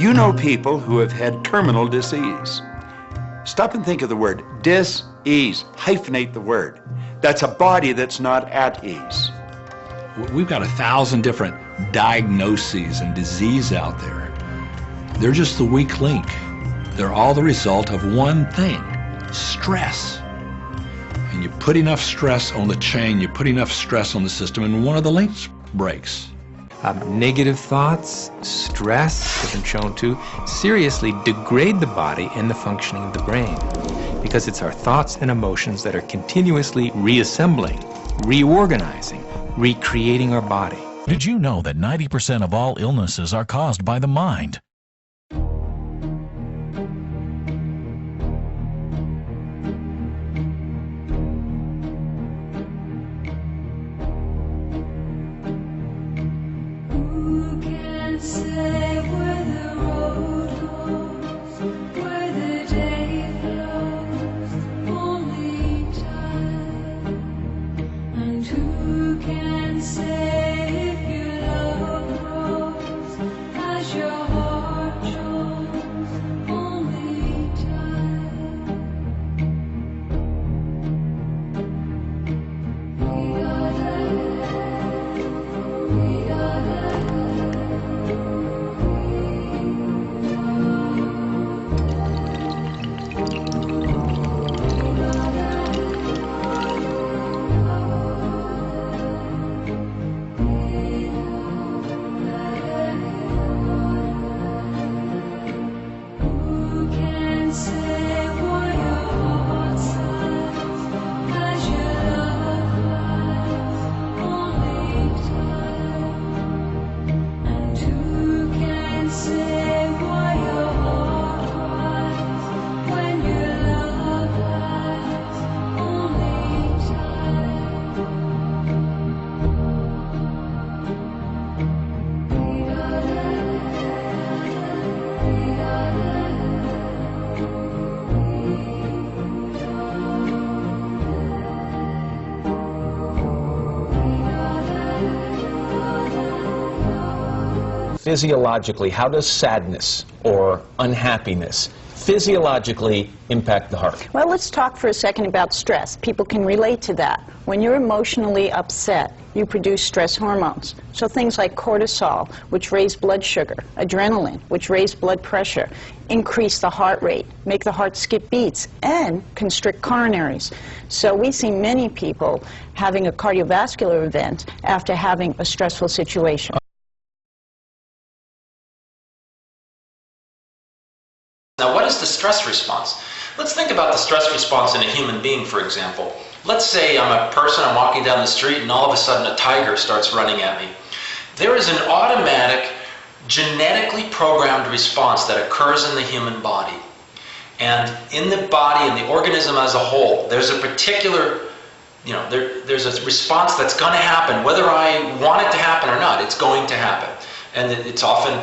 You know people who have had terminal disease. Stop and think of the word dis-ease. Hyphenate the word. That's a body that's not at ease. We've got 1,000 different diagnoses and disease out there. They're just the weak link. They're all the result of one thing: stress. And you put enough stress on the chain, you put enough stress on the system, and one of the links breaks. Negative thoughts, stress, has been shown to seriously degrade the body and the functioning of the brain, because it's our thoughts and emotions that are continuously reassembling, reorganizing, recreating our body. Did you know that 90% of all illnesses are caused by the mind? Physiologically, how does sadness or unhappiness physiologically impact the heart? Well, let's talk for a second about stress. People can relate to that. When you're emotionally upset, you produce stress hormones. So things like cortisol, which raise blood sugar, adrenaline, which raise blood pressure, increase the heart rate, make the heart skip beats, and constrict coronaries. So we see many people having a cardiovascular event after having a stressful situation. Now, what is the stress response? Let's think about the stress response in a human being, for example. Let's say I'm a person, I'm walking down the street, and all of a sudden a tiger starts running at me. There is an automatic, genetically programmed response that occurs in the human body. And in the body and the organism as a whole, there's a particular, there's a response that's going to happen. Whether I want it to happen or not, it's going to happen. And it's often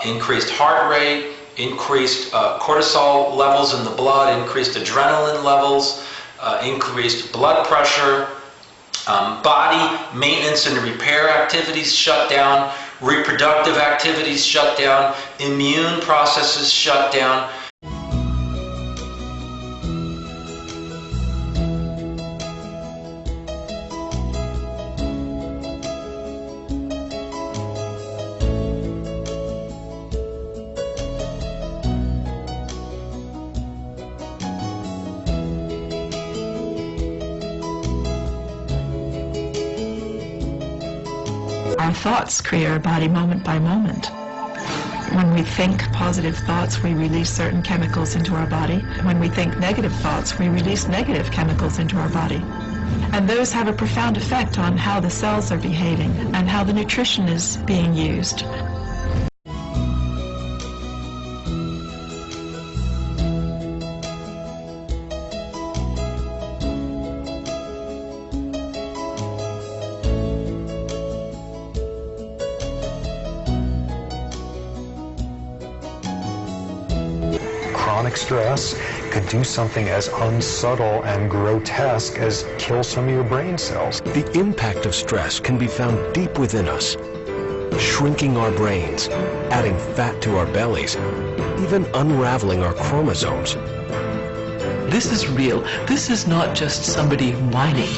increased heart rate, increased cortisol levels in the blood, increased adrenaline levels, increased blood pressure, body maintenance and repair activities shut down, reproductive activities shut down, immune processes shut down. Our thoughts create our body moment by moment. When we think positive thoughts, we release certain chemicals into our body. When we think negative thoughts, we release negative chemicals into our body. And those have a profound effect on how the cells are behaving and how the nutrition is being used. Chronic stress could do something as unsubtle and grotesque as kill some of your brain cells. The impact of stress can be found deep within us. shrinking our brains, adding fat to our bellies, even unraveling our chromosomes. This is real. This is not just somebody whining.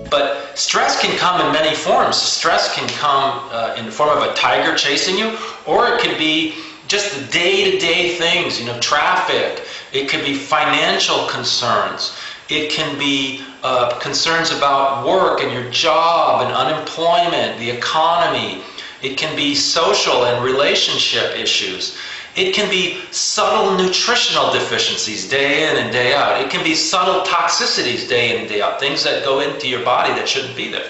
But stress can come in many forms. Stress can come in the form of a tiger chasing you, or it could be just the day-to-day things, you know, traffic. It could be financial concerns. It can be concerns about work and your job and unemployment, the economy. It can be social and relationship issues. It can be subtle nutritional deficiencies day in and day out. It can be subtle toxicities day in and day out, things that go into your body that shouldn't be there.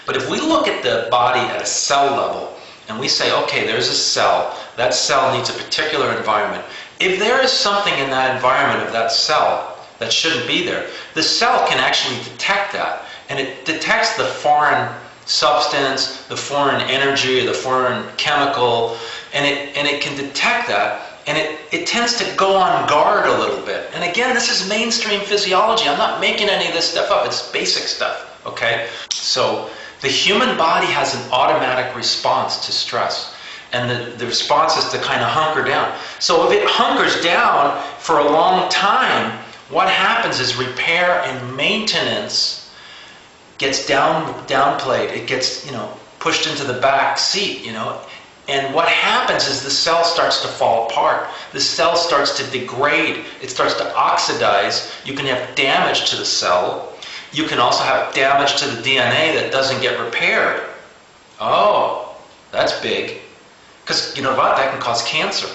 But if we look at the body at a cell level and we say, okay, there's a cell, that cell needs a particular environment. If there is something in that environment of that cell that shouldn't be there, the cell can actually detect that. And it detects the foreign substance, the foreign energy, the foreign chemical, and it can detect that, and it tends to go on guard a little bit. And again, this is mainstream physiology. I'm not making any of this stuff up. It's basic stuff, okay? So the human body has an automatic response to stress. And the response is to kind of hunker down. So if it hunkers down for a long time, what happens is repair and maintenance gets downplayed. It gets, you know, pushed into the back seat, you know. And what happens is the cell starts to fall apart. The cell starts to degrade. It starts to oxidize. You can have damage to the cell. You can also have damage to the DNA that doesn't get repaired. Oh, that's big. Because, you know what, that can cause cancer.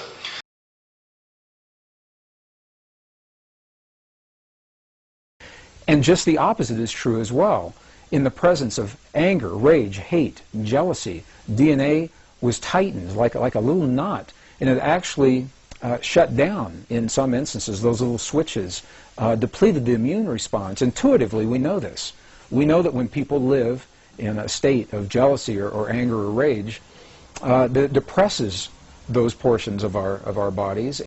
And just the opposite is true as well. In the presence of anger, rage, hate, jealousy, DNA was tightened like a little knot, and it actually shut down in some instances. Those little switches depleted the immune response. Intuitively, we know this. We know that when people live in a state of jealousy or anger or rage, that depresses those portions of our bodies.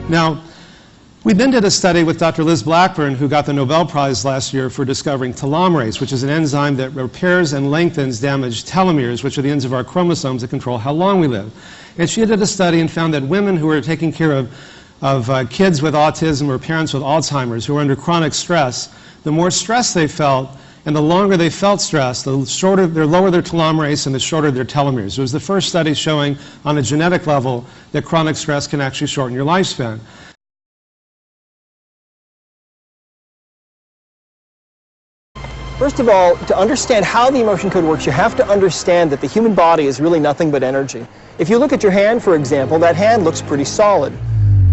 Now, we then did a study with Dr. Liz Blackburn, who got the Nobel Prize last year for discovering telomerase, which is an enzyme that repairs and lengthens damaged telomeres, which are the ends of our chromosomes that control how long we live. And she did a study and found that women who were taking care of kids with autism or parents with Alzheimer's who were under chronic stress, the more stress they felt and the longer they felt stress, the lower their telomerase and the shorter their telomeres. It was the first study showing on a genetic level that chronic stress can actually shorten your lifespan. First of all, to understand how the emotion code works, you have to understand that the human body is really nothing but energy. If you look at your hand, for example, that hand looks pretty solid.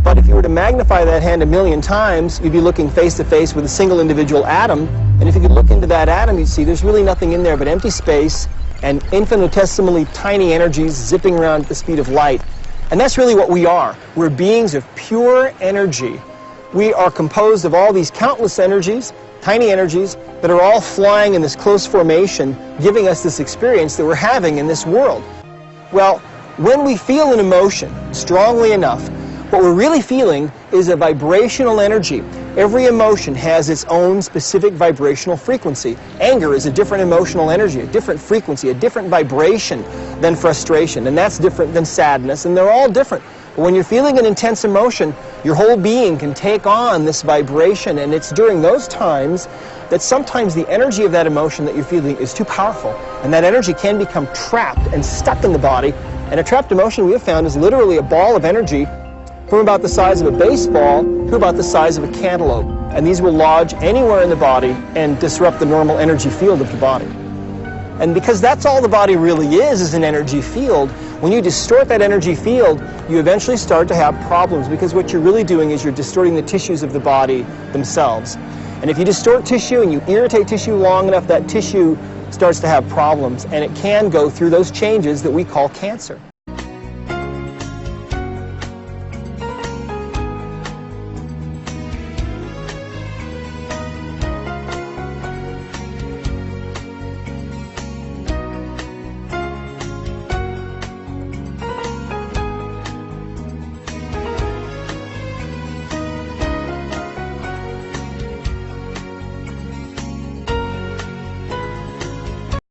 But if you were to magnify that hand 1,000,000 times, you'd be looking face to face with a single individual atom. And if you could look into that atom, you'd see there's really nothing in there but empty space and infinitesimally tiny energies zipping around at the speed of light. And that's really what we are. We're beings of pure energy. We are composed of all these countless energies, tiny energies, that are all flying in this close formation, giving us this experience that we're having in this world. Well, when we feel an emotion strongly enough, what we're really feeling is a vibrational energy. Every emotion has its own specific vibrational frequency. Anger is a different emotional energy, a different frequency, a different vibration than frustration, and that's different than sadness, and they're all different. But when you're feeling an intense emotion, your whole being can take on this vibration, and it's during those times that sometimes the energy of that emotion that you're feeling is too powerful, and that energy can become trapped and stuck in the body. And a trapped emotion, we have found, is literally a ball of energy from about the size of a baseball to about the size of a cantaloupe. And these will lodge anywhere in the body and disrupt the normal energy field of the body. And because that's all the body really is an energy field, When you distort that energy field, you eventually start to have problems, because what you're really doing is you're distorting the tissues of the body themselves. And if you distort tissue and you irritate tissue long enough, that tissue starts to have problems, and it can go through those changes that we call cancer.